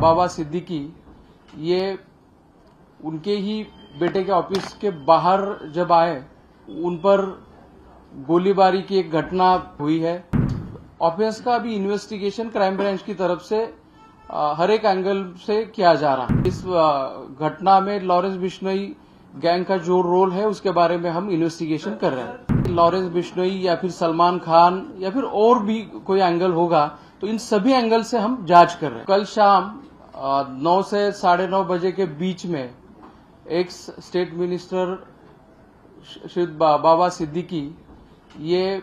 बाबा सिद्दीकी ये उनके ही बेटे के ऑफिस के बाहर जब आए उन पर गोलीबारी की एक घटना हुई है। ऑफिस का अभी इन्वेस्टिगेशन क्राइम ब्रांच की तरफ से हर एक एंगल से किया जा रहा है। इस घटना में लॉरेंस बिश्नोई गैंग का जो रोल है उसके बारे में हम इन्वेस्टिगेशन कर रहे हैं। लॉरेंस बिश्नोई या फिर सलमान खान या फिर और भी कोई एंगल होगा तो इन सभी एंगल से हम जांच कर रहे हैं। कल शाम 9 से 9:30 बजे के बीच में एक्स स्टेट मिनिस्टर श्री बाबा सिद्दीकी ये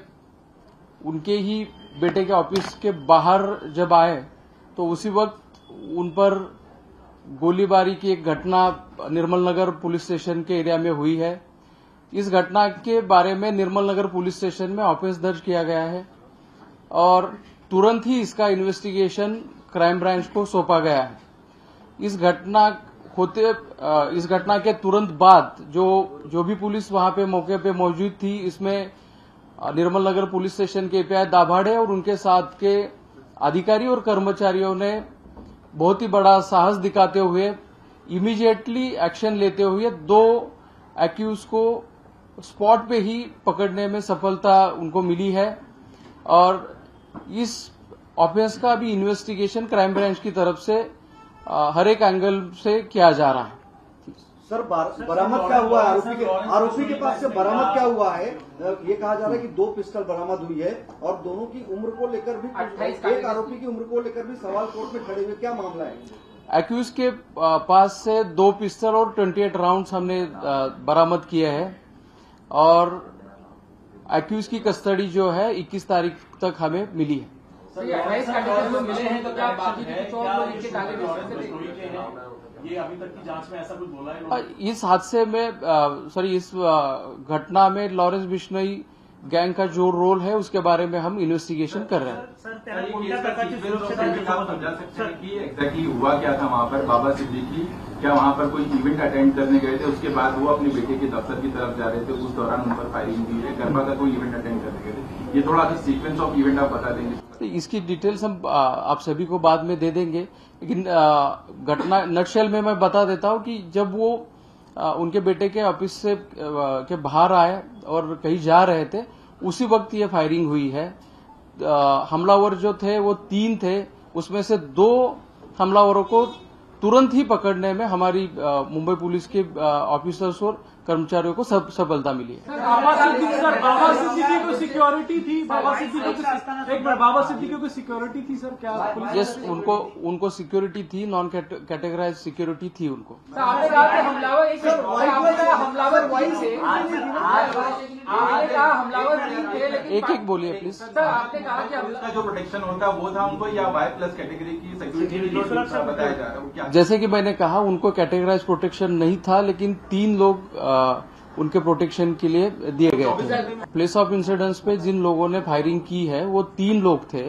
उनके ही बेटे के ऑफिस के बाहर जब आए तो उसी वक्त उन पर गोलीबारी की एक घटना निर्मल नगर पुलिस स्टेशन के एरिया में हुई है। इस घटना के बारे में निर्मल नगर पुलिस स्टेशन में ऑफिस दर्ज किया गया है और तुरंत ही इसका इन्वेस्टिगेशन क्राइम ब्रांच को सौंपा गया है। इस घटना के तुरंत बाद जो भी पुलिस वहां पे मौके पे मौजूद थी, इसमें निर्मल नगर पुलिस स्टेशन के एपीआई दाभाड़े और उनके साथ के अधिकारी और कर्मचारियों ने बहुत ही बड़ा साहस दिखाते हुए इमीडिएटली एक्शन लेते हुए 2 एक्यूज को स्पॉट पे ही पकड़ने में सफलता उनको मिली है और इस ऑफेंस का अभी इन्वेस्टिगेशन क्राइम ब्रांच की तरफ से हर एक एंगल से किया जा रहा है। सर बरामद क्या हुआ है? आरोपी के पास से बरामद क्या हुआ है? ये कहा जा रहा है कि 2 पिस्टल बरामद हुई है और दोनों की उम्र को लेकर भी, एक आरोपी की उम्र को लेकर भी सवाल कोर्ट में खड़े हुए, क्या मामला है? एक्यूज के पास से 2 पिस्टल और 28 राउंड्स हमने बरामद किए हैं और एक्यूज की कस्टडी जो है 21 तारीख तक हमें मिली है। ये अभी तक की जांच में ऐसा कुछ बोला है? इस हादसे में इस घटना में लॉरेंस बिश्नोई गैंग का जो रोल है उसके बारे में हम इन्वेस्टिगेशन कर रहे हैं। एग्जैक्टली हुआ क्या था वहाँ पर? बाबा सिद्दीकी क्या वहाँ पर कोई इवेंट अटेंड करने गए थे, उसके बाद वो अपने बेटे के दफ्तर की तरफ जा रहे थे, उस दौरान उन पर फायरिंग हुई है? गरबा का कोई इवेंट अटेंड करने गए थे? ये थोड़ा सा सीक्वेंस ऑफ इवेंट आप बता देंगे? इसकी डिटेल्स हम आप सभी को बाद में दे देंगे, लेकिन घटना नटशेल में मैं बता देता हूं कि जब वो उनके बेटे के ऑफिस से के बाहर आए और कहीं जा रहे थे उसी वक्त ये फायरिंग हुई है। हमलावर जो थे वो 3 थे, उसमें से 2 हमलावरों को तुरंत ही पकड़ने में हमारी मुंबई पुलिस के ऑफिसर्स और कर्मचारियों को सफलता मिली है। बाबा सिद्दीकी को सिक्योरिटी थी? बाबा सिद्दीकी को सिक्योरिटी थी सर? क्या पुलिस? यस, उनको सिक्योरिटी थी, नॉन कैटेगराइज सिक्योरिटी थी उनको। एक बोलिए प्लीज। आपने कहा कि उसका जो प्रोटेक्शन होता है वो था उनको, या वाई प्लस कैटेगरी की सिक्योरिटी बताया जा रहा है? जैसे कि मैंने कहा उनको कैटेगराइज प्रोटेक्शन नहीं था, लेकिन 3 लोग उनके प्रोटेक्शन के लिए दिए गए थे। प्लेस ऑफ इंसिडेंस पे जिन लोगों ने फायरिंग की है वो 3 लोग थे,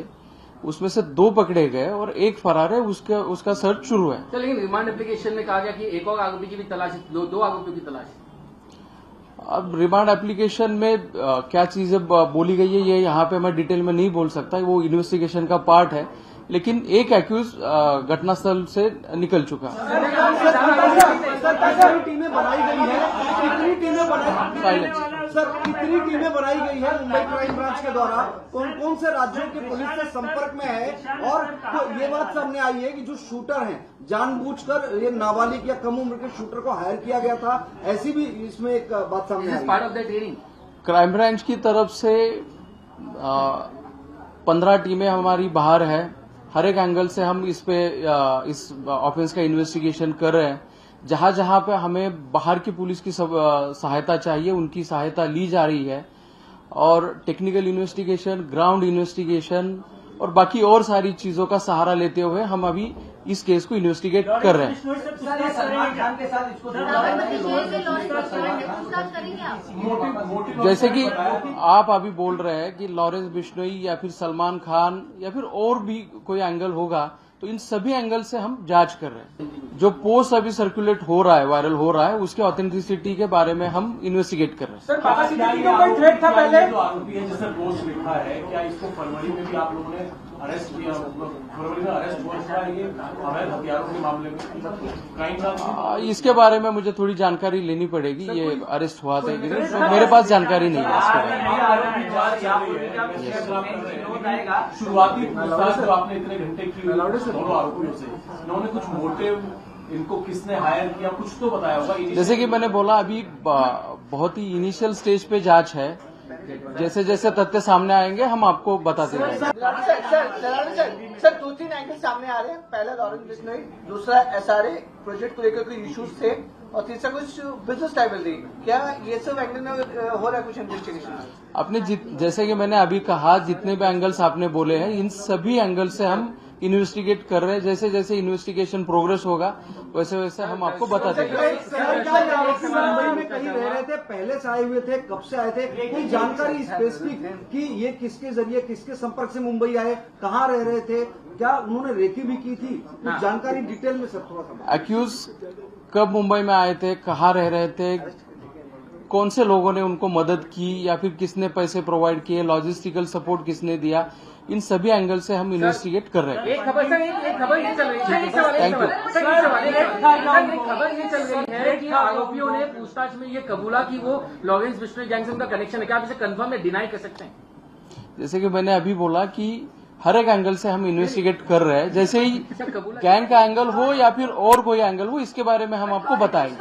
उसमें से 2 पकड़े गए और 1 फरार है, उसका सर्च शुरू है। लेकिन रिमांड एप्लीकेशन में कहा गया कि एक और आरोपी की भी तलाश, 2 आरोपियों की तलाश। अब रिमांड एप्लीकेशन में क्या चीजें बोली गई है ये यहाँ पे मैं डिटेल में नहीं बोल सकता, वो इन्वेस्टिगेशन का पार्ट है, लेकिन एक एक्यूज घटनास्थल से निकल चुका। टीमें बनाई गई है, कितनी टीमें बनाई गई है मुंबई क्राइम ब्रांच के द्वारा? कौन से राज्यों के पुलिस से संपर्क में है? और तो ये बात सामने आई है कि जो शूटर हैं जानबूझकर ये नाबालिग या कम उम्र के शूटर को हायर किया गया था, ऐसी भी इसमें एक बात सामने आई है। क्राइम ब्रांच की तरफ से 15 टीमें हमारी बाहर है। हर एक एंगल से हम इस ऑफेंस का इन्वेस्टिगेशन कर रहे हैं। जहां जहां पे हमें बाहर की पुलिस की सहायता चाहिए उनकी सहायता ली जा रही है और टेक्निकल इन्वेस्टिगेशन, ग्राउंड इन्वेस्टिगेशन और बाकी और सारी चीजों का सहारा लेते हुए हम अभी इस केस को इन्वेस्टिगेट कर रहे हैं। जैसे कि आप अभी बोल रहे हैं कि लॉरेंस बिश्नोई या फिर सलमान खान या फिर और भी कोई एंगल होगा, तो इन सभी एंगल से हम जांच कर रहे हैं। जो पोस्ट अभी सर्कुलेट हो रहा है, वायरल हो रहा है, उसके ऑथेंटिसिटी के बारे में हम इन्वेस्टिगेट कर रहे हैं। सर, बाबा सिद्दीकी को कोई थ्रेट था पहले? जो आरोपी है जिसने पोस्ट लिखा है, क्या इसको फरवरी में भी आप लोगों ने अरेस्ट किया, फरवरी में अरेस्ट हुआ था ये अवैध हथियारों के मामले में, क्राइम ब्रांच इसके बारे में मुझे थोड़ी जानकारी लेनी पड़ेगी, ये अरेस्ट हुआ था कि नहीं, तो मेरे पास जानकारी नहीं है इसके बारे में। शुरुआती पूछताछ जो आपने इतने घंटे की दोनों आरोपियों से, उन्होंने कुछ मोटिव, इनको किसने हायर किया, कुछ तो बताया होगा। जैसे कि मैंने बोला, अभी बहुत ही इनिशियल स्टेज पे जांच है, जैसे जैसे तथ्य सामने आएंगे हम आपको बताते रहेंगे। सर 2-3 एंगल सामने आ रहे हैं। पहला लॉरेंस बिश्नोई, दूसरा SRA प्रोजेक्ट को लेकर कोई इश्यूज थे, और तीसरा कुछ बिजनेस टाइबल थी। क्या ये सब एंगल में हो रहा है कुछ इन्वेस्टिगेशन? अपने जैसे कि मैंने अभी कहा, जितने भी एंगल्स आपने बोले हैं, इन सभी एंगल से हम इन्वेस्टिगेट कर रहे हैं। जैसे जैसे इन्वेस्टिगेशन प्रोग्रेस होगा वैसे वैसे हम आपको बताते रहेंगे। सर, क्या ये आरोपी मुंबई में कहीं रह रहे थे, पहले से आए हुए थे, कब से आए थे, कोई जानकारी स्पेसिफिक कि ये किसके जरिए, किसके संपर्क से मुंबई आए, कहाँ रह रहे थे, क्या उन्होंने रेकी भी की थी, कुछ जानकारी डिटेल में सर थोड़ा सा। एक्यूज कब मुंबई में आए थे, कहाँ रह रहे थे, कौन से लोगों ने उनको मदद की या फिर किसने पैसे प्रोवाइड किए, लॉजिस्टिकल सपोर्ट किसने दिया, इन सभी एंगल से हम इन्वेस्टिगेट कर रहे हैं। एक खबर सर, एक खबर ये चल रही है, एक खबर ये चल रही है कि आरोपियों ने पूछताछ में ये कबूला कि वो लॉरेंस बिश्नोई गैंग से उनका कनेक्शन है। क्या आप इसे कंफर्म या डिनाई कर सकते हैं? जैसे कि मैंने अभी बोला कि हर एक एंगल से हम इन्वेस्टिगेट कर रहे हैं, जैसे ही गैंग का एंगल हो या फिर और कोई एंगल हो, इसके बारे में हम आपको बताएंगे।